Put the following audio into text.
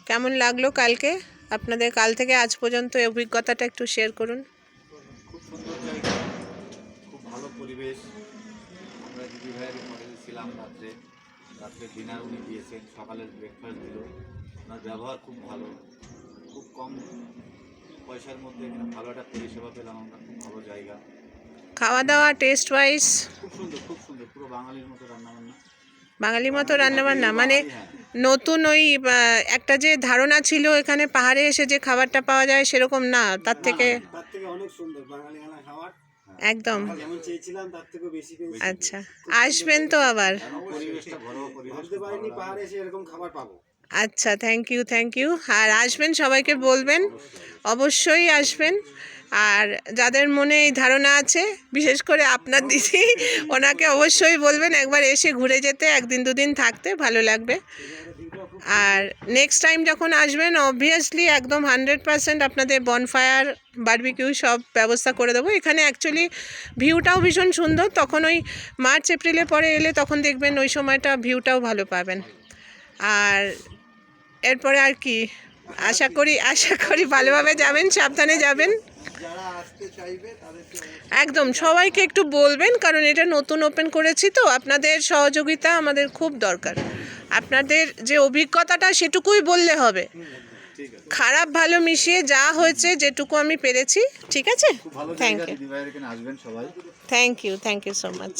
কেমন লাগলো কালকে আপনাদের? কাল থেকে আজ পর্যন্ত এই অভিজ্ঞতাটা একটু শেয়ার করুন। খুব সুন্দর জায়গা, খুব ভালো পরিবেশ। আমরা দিদি ভাইয়ের হোটেলে ছিলাম, রাত্রে ডিনার উনি দিয়েছেন, সকালের ব্রেকফাস্ট দিল। ওনার ব্যবহার খুব ভালো, খুব কম পয়সার মধ্যে এখানে ভালো একটা পরিষেবা পেলাম আমরা। খুব ভালো জায়গা, খাওয়া দাওয়া টেস্ট ওয়াইজ খুব সুন্দর, খুব সুন্দর, পুরো বাঙালির মতো রান্নাবান্না। বাঙালির মতো বাঙালি রান্নাবান্না, হোটেলেও মানে বাঙালি, হ্যাঁ। নতুন ওই একটা যে ধারণা ছিল এখানে পাহাড়ে এসে যে খাবারটা পাওয়া যায় সেরকম না, তার থেকে তার থেকে অনেক সুন্দর বাঙালি খাবার, একদম। যেমন চেয়েছিলাম তার থেকে বেশি পেয়েছি। আচ্ছা, আসবেন তো আবার? পরিবেশটা ঘরোয়া পরিবেশ, ভাবতে পারিনি পাহাড়ে এসে এরকম খাবার পাবো। আচ্ছা, থ্যাংক ইউ, থ্যাংক ইউ। আর আসবেন, সবাইকে বলবেন, অবশ্যই আসবেন। আর যাদের মনে এই ধারণা আছে, বিশেষ করে আপনার দিদি, ওনাকে অবশ্যই বলবেন একবার এসে ঘুরে যেতে, একদিন দুদিন থাকতে ভালো লাগবে। আর নেক্সট টাইম যখন আসবেন অবভিয়াসলি একদম 100% আপনাদের বনফায়ার, বারবিকিউ সব ব্যবস্থা করে দেবো। এখানে অ্যাকচুয়ালি ভিউটাও ভীষণ সুন্দর। তখন ওই মার্চ এপ্রিলে পরে এলে তখন দেখবেন ওই সময়টা ভিউটাও ভালো পাবেন। আর এরপরে আর কি, আশা করি ভালোভাবে যাবেন, সাবধানে যাবেন। যারা আসতে চাইবে তাদেরকে একদম সবাইকে একটু বলবেন, কারণ এটা নতুন ওপেন করেছি তো, আপনাদের সহযোগিতা আমাদের খুব দরকার। আপনাদের যে অভিজ্ঞতাটা সেটুকুই বললে হবে, ঠিক আছে। খারাপ ভালো মিশিয়ে যা হয়েছে যেটুকু আমি পেরেছি। ঠিক আছে, খুব ভালো থ্যাংক জায়গা, ইউ, দিদি ভাইয়ের এখানে আসবেন সবাই। Thank you so much.